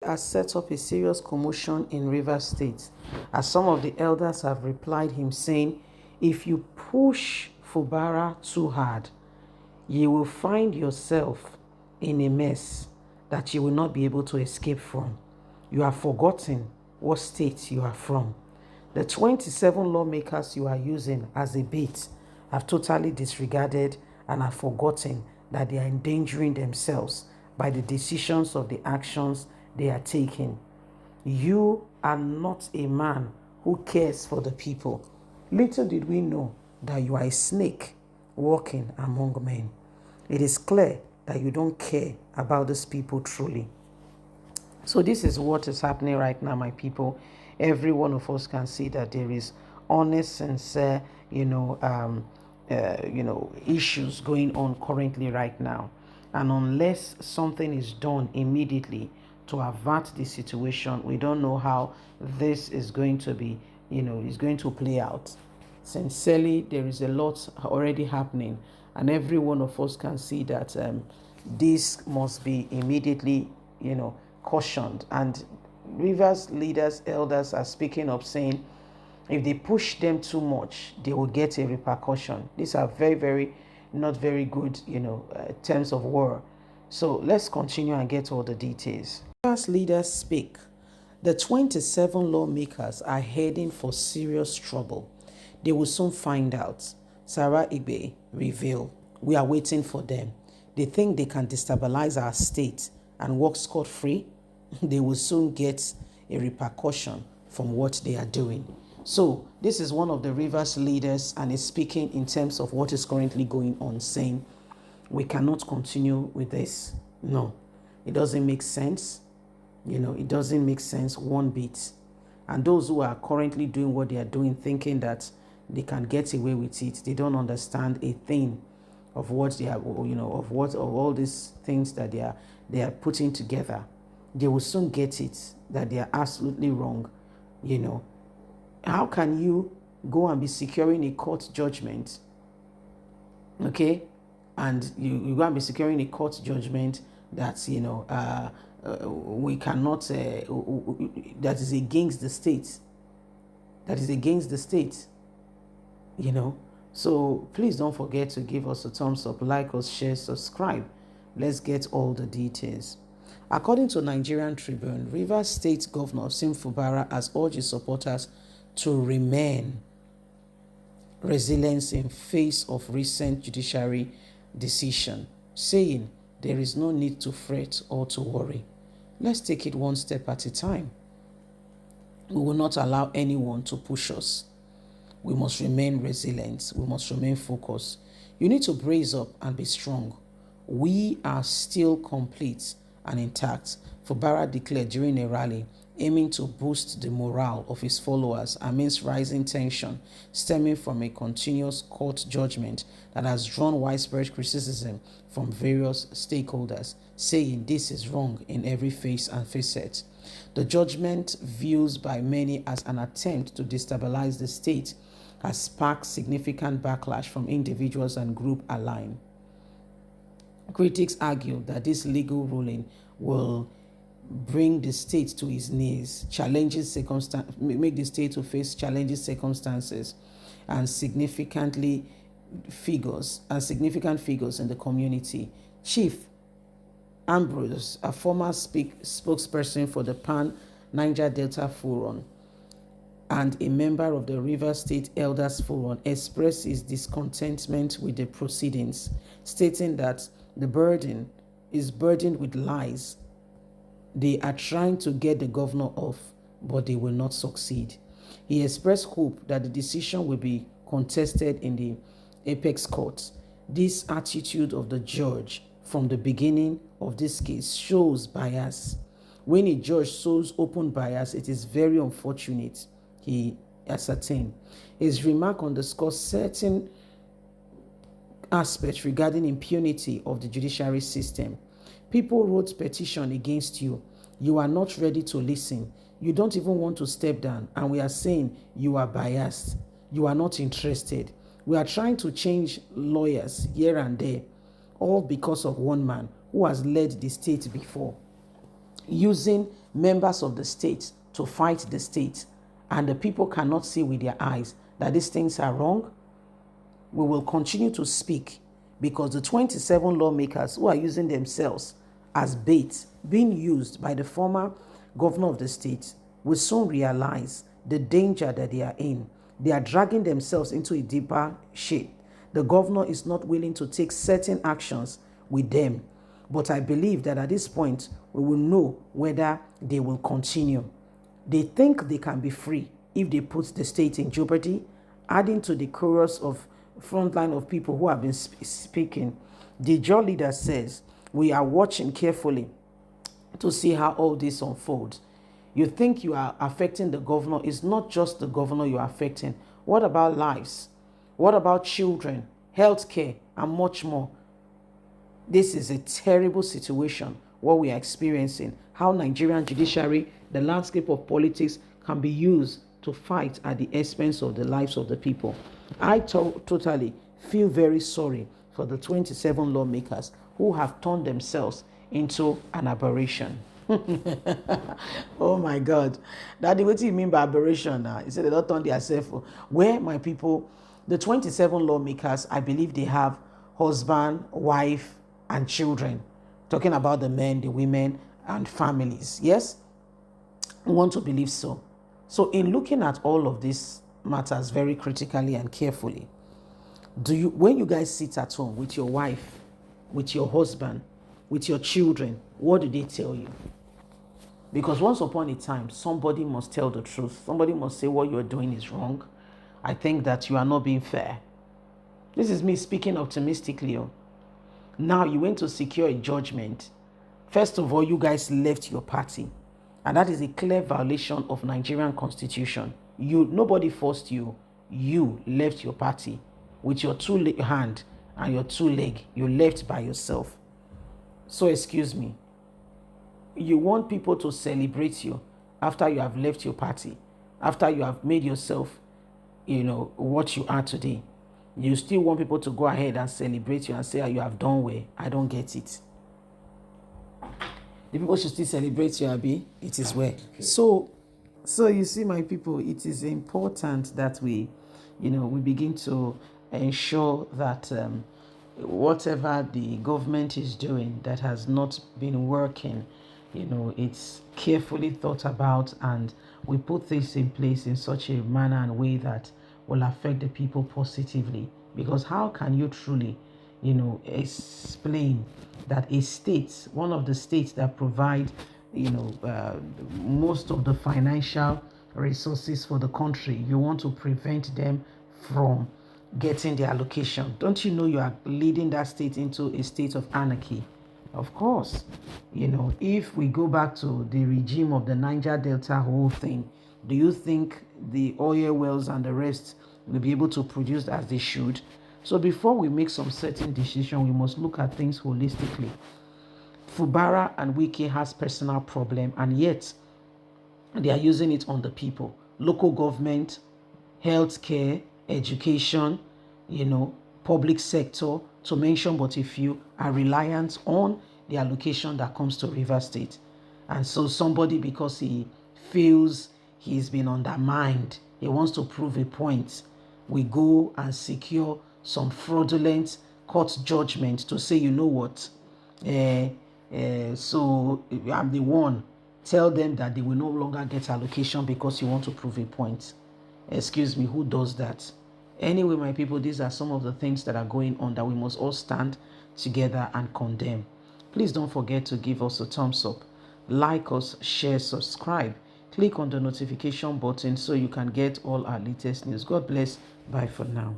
has set up a serious commotion in Rivers State, as some of the elders have replied him saying, if you push Fubara too hard, you will find yourself in a mess that you will not be able to escape from. You have forgotten what state you are from. The 27 lawmakers you are using as a bait have totally disregarded and have forgotten that they are endangering themselves by the decisions of the actions they are taking. You are not a man who cares for the people. Little did we know that you are a snake walking among men. It is clear that you don't care about these people truly. So this is what is happening right now, my people. Every one of us can see that there is honest, sincere, issues going on currently right now. And unless something is done immediately to avert the situation, we don't know how this is going to be, is going to play out. Sincerely, there is a lot already happening, and every one of us can see that this must be immediately, cautioned. And Rivers leaders, elders are speaking up, saying if they push them too much, they will get a repercussion. These are very, very not very good, terms of war. So let's continue and get all the details. Rivers leaders speak. The 27 lawmakers are heading for serious trouble. They will soon find out. Sarah Igbe reveal. We are waiting for them. They think they can destabilize our state and walk scot-free. They will soon get a repercussion from what they are doing. So this is one of the Rivers leaders and is speaking in terms of what is currently going on, saying we cannot continue with this. No, it doesn't make sense. It doesn't make sense one bit. And those who are currently doing what they are doing, thinking that they can get away with it, they don't understand a thing of what they are, of all these things that they are putting together. They will soon get it that they are absolutely wrong. How can you go and be securing a court judgment, okay? And you go and be securing a court judgment that, we cannot, that is against the state. That is against the state, So please don't forget to give us a thumbs up, like us, share, subscribe. Let's get all the details. According to Nigerian Tribune, Rivers State Governor Sim Fubara has urged his supporters to remain resilient in face of recent judiciary decision, saying there is no need to fret or to worry. Let's take it one step at a time. We will not allow anyone to push us. We must remain resilient. We must remain focused. You need to brace up and be strong. We are still complete and intact, Fubara declared during a rally aiming to boost the morale of his followers amidst rising tension stemming from a continuous court judgment that has drawn widespread criticism from various stakeholders, saying this is wrong in every phase and facet. The judgment, viewed by many as an attempt to destabilize the state, has sparked significant backlash from individuals and groups alike. Critics argue that this legal ruling will bring the state to its knees, make the state to face challenging circumstances and significant figures in the community. Chief Ambrose, a former spokesperson for the Pan Niger Delta Forum and a member of the Rivers State Elders Forum, expressed his discontentment with the proceedings, stating that the burden is burdened with lies. They are trying to get the governor off, but they will not succeed. He expressed hope that the decision will be contested in the apex court. This attitude of the judge from the beginning of this case shows bias. When a judge shows open bias, it is very unfortunate, he ascertained. His remark underscores certain aspects regarding impunity of the judiciary system. People wrote petition against you. You are not ready to listen. You don't even want to step down. And we are saying you are biased. You are not interested. We are trying to change lawyers here and there, all because of one man who has led the state before, using members of the state to fight the state, and the people cannot see with their eyes that these things are wrong, we will continue to speak, because the 27 lawmakers who are using themselves as bait, being used by the former governor of the state, will soon realize the danger that they are in. They are dragging themselves into a deeper shit. The governor is not willing to take certain actions with them. But I believe that at this point, we will know whether they will continue. They think they can be free if they put the state in jeopardy, adding to the chorus of frontline of people who have been speaking. The jaw leader says, we are watching carefully to see how all this unfolds. You think you are affecting the governor. It's not just the governor you are affecting. What about lives? What about children, healthcare, and much more? This is a terrible situation, what we are experiencing. How Nigerian judiciary, the landscape of politics, can be used to fight at the expense of the lives of the people. I totally feel very sorry for the 27 lawmakers who have turned themselves into an aberration. Oh my God. Daddy, what do you mean by aberration now? He said they don't turn themselves. Where, my people, the 27 lawmakers, I believe they have husband, wife, and children. Talking about the men, the women, and families. Yes? I want to believe so. So in looking at all of these matters very critically and carefully, when you guys sit at home with your wife, with your husband, with your children, what do they tell you? Because once upon a time, somebody must tell the truth. Somebody must say what you're doing is wrong. I think that you are not being fair. This is me speaking optimistically. Now you went to secure a judgment. First of all, you guys left your party. And that is a clear violation of Nigerian constitution. Nobody forced you. You left your party with your two hand and your two leg. You left by yourself. So excuse me. You want people to celebrate you after you have left your party, after you have made yourself, what you are today. You still want people to go ahead and celebrate you and say, you have done well. I don't get it. The people should still celebrate you, Abi. It is well. So you see, my people, it is important that we begin to ensure that whatever the government is doing that has not been working, it's carefully thought about, and we put this in place in such a manner and way that will affect the people positively. Because how can you truly, explain that a state, one of the states that provide, most of the financial resources for the country, you want to prevent them from getting the allocation? Don't you know you are leading that state into a state of anarchy? Of course, if we go back to the regime of the Niger Delta whole thing, do you think the oil wells and the rest will be able to produce as they should? So before we make some certain decision, we must look at things holistically. Fubara and Wike has personal problem, and yet they are using it on the people. Local government, healthcare, education, public sector, to mention but a few, are reliant on the allocation that comes to River State. And so somebody, because he feels he's been undermined, he wants to prove a point, we go and secure some fraudulent court judgment to say, you know what, so I'm the one. Tell them that they will no longer get allocation because you want to prove a point. Excuse me, who does that? Anyway, my people, these are some of the things that are going on that we must all stand together and condemn. Please don't forget to give us a thumbs up, like us, share, subscribe. Click on the notification button so you can get all our latest news. God bless. Bye for now.